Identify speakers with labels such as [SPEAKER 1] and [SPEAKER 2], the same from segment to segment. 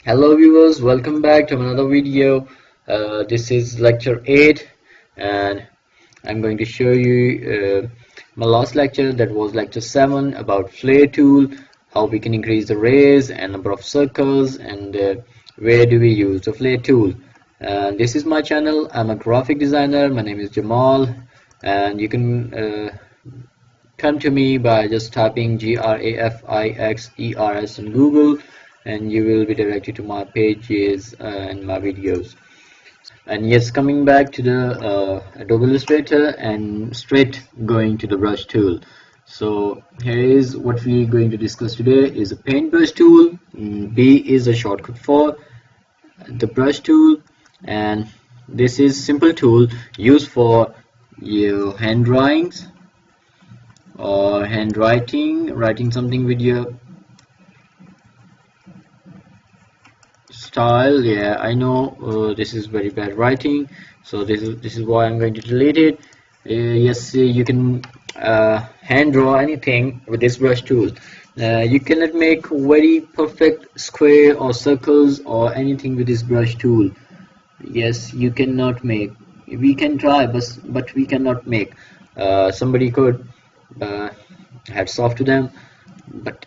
[SPEAKER 1] Hello viewers, welcome back to another video. This is lecture 8 and I'm going to show you my last lecture, that was lecture 7, about flare tool, how we can increase the rays and number of circles, and where do we use the flare tool. This is my channel. I'm a graphic designer. My name is Jamal, and you can come to me by just typing GRAFIXERS in Google, and you will be directed to my pages and my videos. And yes, coming back to the Adobe Illustrator and straight going to the brush tool. So here is what we're going to discuss today is a paintbrush tool. B is a shortcut for the brush tool, and this is simple tool used for your hand drawings or handwriting, writing something with your style. Yeah, I know this is very bad writing, so this is why I'm going to delete it. Yes, you can hand draw anything with this brush tool. You cannot make very perfect square or circles or anything with this brush tool. Yes, you cannot make. We can try, but we cannot make. Somebody could, hats off to them. But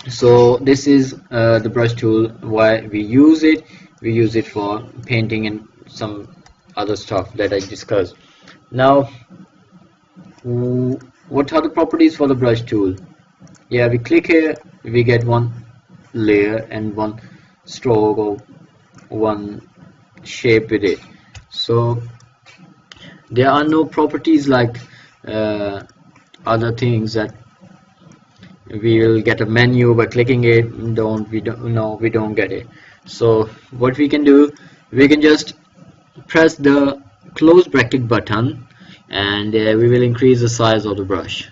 [SPEAKER 1] so this is the brush tool. Why we use it? We use it for painting and some other stuff that I discussed. Now, what are the properties for the brush tool? Yeah, we click here, we get one layer and one stroke or one shape with it. So there are no properties like other things that we will get a menu by clicking it. We don't get it. So what we can do, we can just press the close bracket button, and we will increase the size of the brush.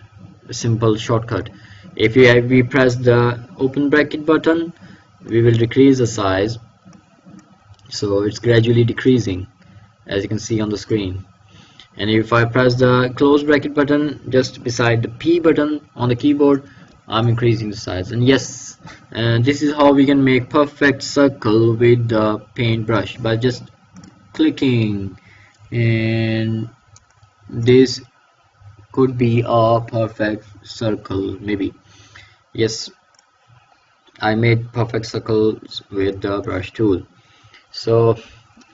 [SPEAKER 1] A simple shortcut. If we press the open bracket button, we will decrease the size, so it's gradually decreasing, as you can see on the screen. And if I press the close bracket button just beside the P button on the keyboard, I'm increasing the size. And yes, this is how we can make perfect circle with the paintbrush by just clicking, and this could be a perfect circle maybe. Yes, I made perfect circles with the brush tool. So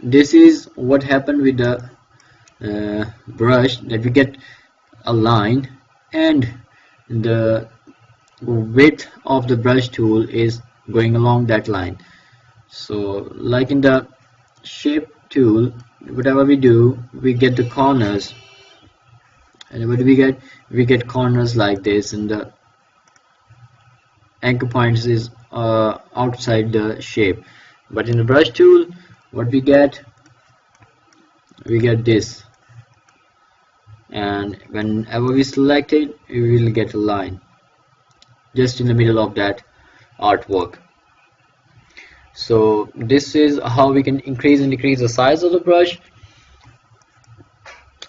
[SPEAKER 1] this is what happened with the brush, that we get a line, and the width of the brush tool is going along that line. So like in the shape tool, whatever we do, we get the corners. And what do we get? We get corners like this, and the anchor points is outside the shape. But in the brush tool, what we get this, and whenever we select it, we will get a line just in the middle of that artwork. So this is how we can increase and decrease the size of the brush.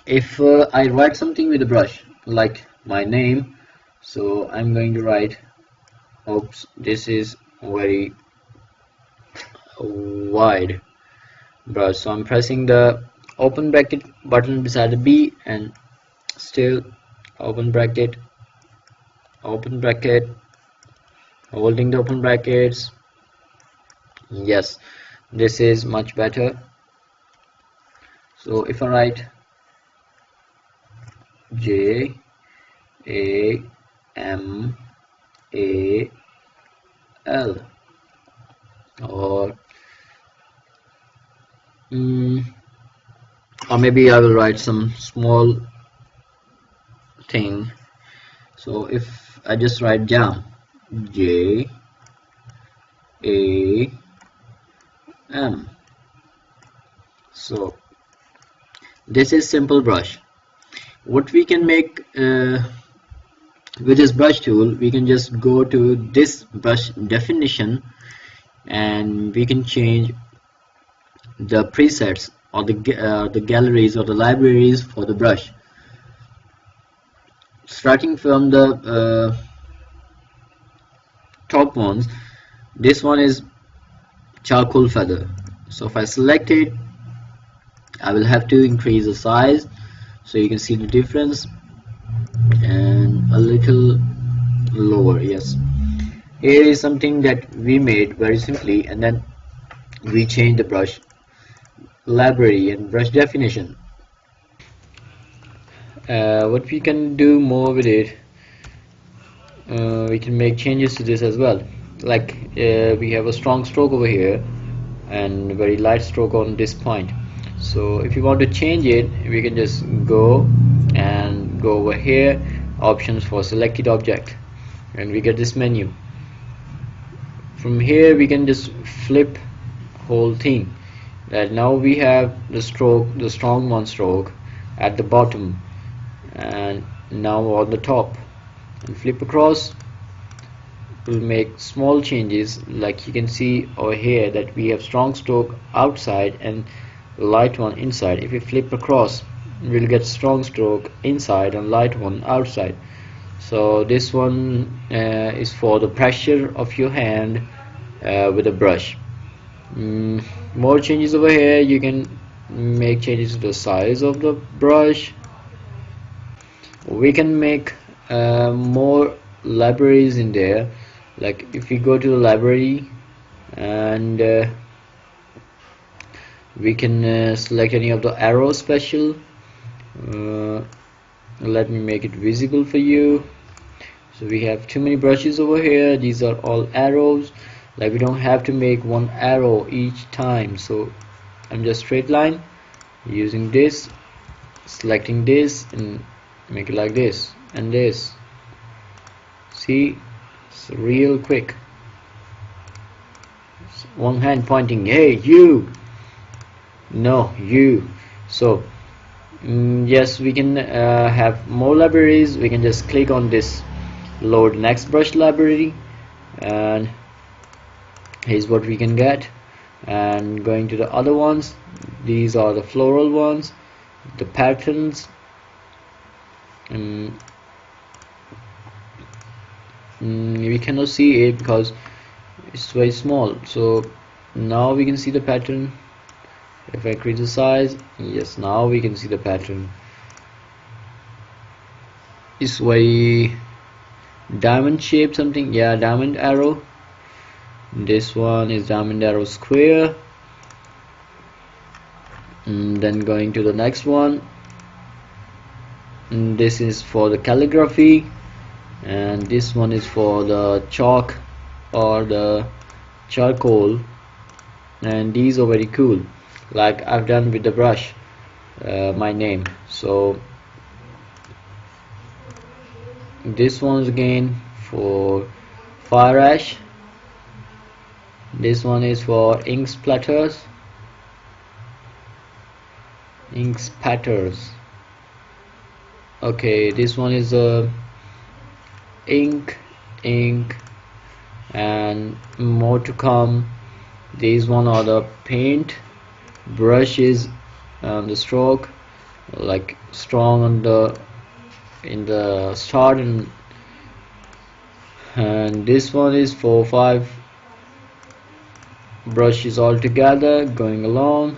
[SPEAKER 1] If I write something with a brush, like my name, so I'm going to write, oops, this is very wide brush, so I'm pressing the open bracket button beside the B, and still open bracket, holding the open brackets. Yes, this is much better. So if I write JAMAL, or maybe I will write some small thing. So if I just write jam, JAM, so this is simple brush. What we can make with this brush tool, we can just go to this brush definition, and we can change the presets or the galleries or the libraries for the brush. Starting from the top ones, this one is charcoal feather. So if I select it, I will have to increase the size so you can see the difference, and a little lower. Yes, here is something that we made very simply, and then we change the brush library and brush definition. What we can do more with it, we can make changes to this as well. Like we have a strong stroke over here and very light stroke on this point. So if you want to change it, we can just go over here, options for selected object, and we get this menu. From here we can just flip whole thing, that now we have the stroke, the strong one stroke at the bottom and now on the top, and flip across. We'll make small changes, like you can see over here that we have strong stroke outside and light one inside. If we flip across, we'll get strong stroke inside and light one outside. So this one is for the pressure of your hand with a brush. More changes over here. You can make changes to the size of the brush. We can make more libraries in there. Like if we go to the library and we can select any of the arrow special. Let me make it visible for you. So we have too many brushes over here. These are all arrows. Like we don't have to make one arrow each time, so I'm just straight line using this, selecting this and make it like this and this. See, it's real quick. It's one hand pointing, hey you, no you. So yes, we can have more libraries. We can just click on this load next brush library, and here's what we can get. And going to the other ones, these are the floral ones, the patterns. We cannot see it because it's very small. So now we can see the pattern. If I increase the size, yes, now we can see the pattern. It's very diamond shape something. Yeah, diamond arrow. This one is diamond arrow square. And then going to the next one, and this is for the calligraphy, and this one is for the chalk or the charcoal. And these are very cool, like I've done with the brush, my name. So this one's again for fire ash. This one is for ink splatters, ink spatters. Okay, this one is ink, and more to come. These one are the paint brushes and the stroke, like strong on the in the start, and this one is 4 or 5 brushes all together going along.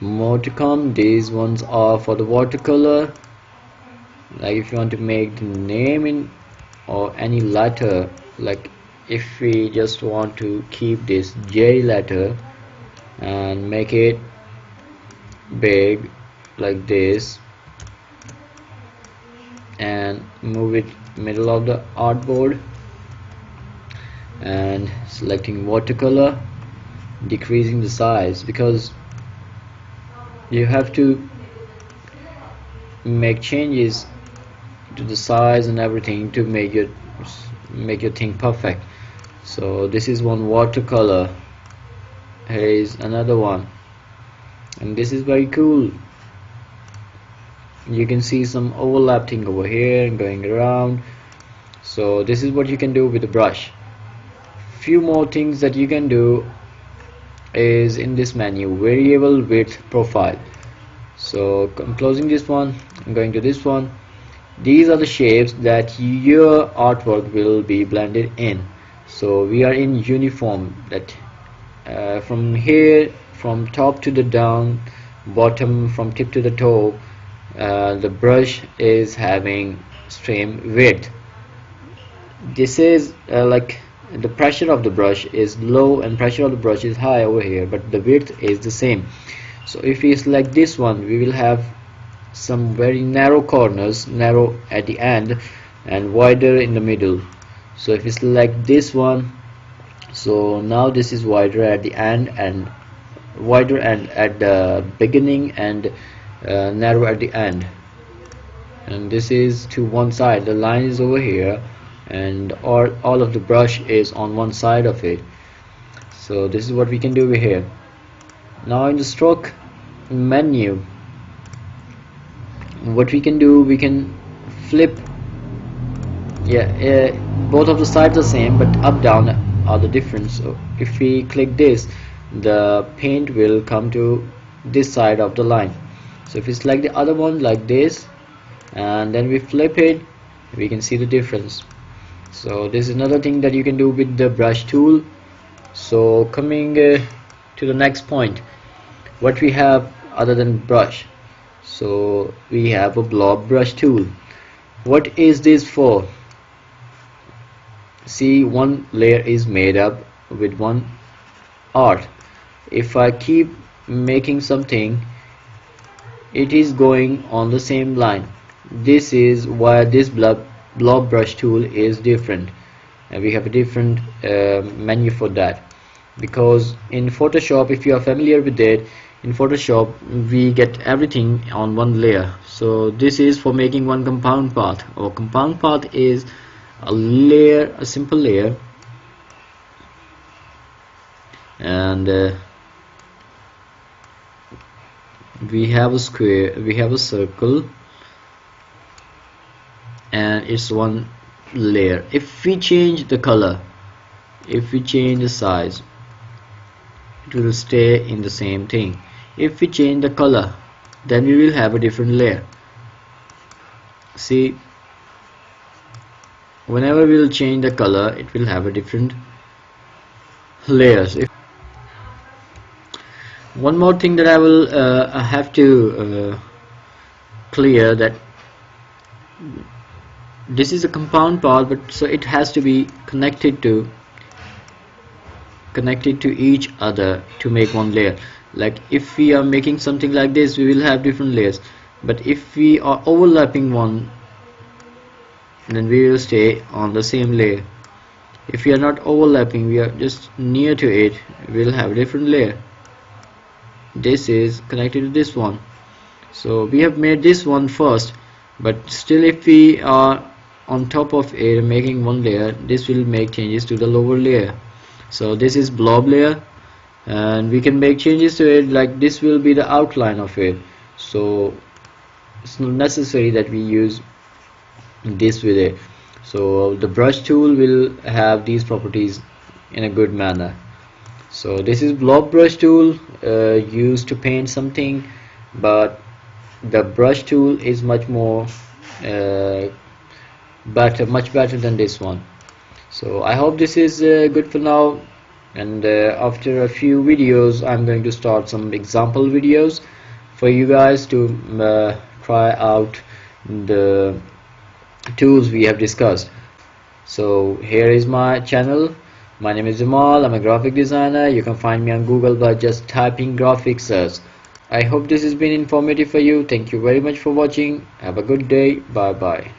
[SPEAKER 1] More to come. These ones are for the watercolor, like if you want to make the name in or any letter, like if we just want to keep this J letter and make it big like this and move it middle of the artboard, and selecting watercolor, decreasing the size, because you have to make changes to the size and everything to make your thing perfect. So this is one watercolor, here is another one, and this is very cool. You can see some overlapping over here and going around. So this is what you can do with the brush. Few more things that you can do is in this menu, variable width profile. So I'm closing this one, I'm going to this one. These are the shapes that your artwork will be blended in. So we are in uniform, that from here, from top to the down, bottom, from tip to the toe, the brush is having same width. This is like the pressure of the brush is low and pressure of the brush is high over here, but the width is the same. So if we select this one, we will have some very narrow corners, narrow at the end and wider in the middle. So if we select this one, so now this is wider at the end and wider and at the beginning and narrow at the end, and this is to one side. The line is over here and all of the brush is on one side of it. So this is what we can do over here. Now in the stroke menu, what we can do, we can flip, both of the sides are same but up down are the difference. So if we click this, the paint will come to this side of the line. So if we select the other one like this and then we flip it, we can see the difference. So this is another thing that you can do with the brush tool. So coming to the next point, what we have other than brush, so we have a blob brush tool. What is this for? See, one layer is made up with one art. If I keep making something, it is going on the same line. This is why this blob brush tool is different, and we have a different menu for that, because in Photoshop, if you are familiar with it, in Photoshop we get everything on one layer. So this is for making one compound path. Our compound path is a layer, a simple layer, and we have a square, we have a circle, and it's one layer. If we change the color, if we change the size, it will stay in the same thing. If we change the color, then we will have a different layer. See, whenever we will change the color, it will have a different layers. One more thing that I will have to clear, that this is a compound part, but so it has to be connected to each other to make one layer. Like if we are making something like this, we will have different layers, but if we are overlapping one, then we will stay on the same layer. If we are not overlapping, we are just near to it, we will have a different layer. This is connected to this one, so we have made this one first, but still if we are on top of it making one layer, this will make changes to the lower layer. So this is blob layer, and we can make changes to it, like this will be the outline of it. So it's not necessary that we use this with it. So the brush tool will have these properties in a good manner. So this is blob brush tool used to paint something, but the brush tool is much more much better than this one. So I hope this is good for now, and after a few videos I'm going to start some example videos for you guys to try out the tools we have discussed. So here is my channel. My name is Jamal. I'm a graphic designer. You can find me on Google by just typing graphic search. I hope this has been informative for you. Thank you very much for watching. Have a good day. Bye bye.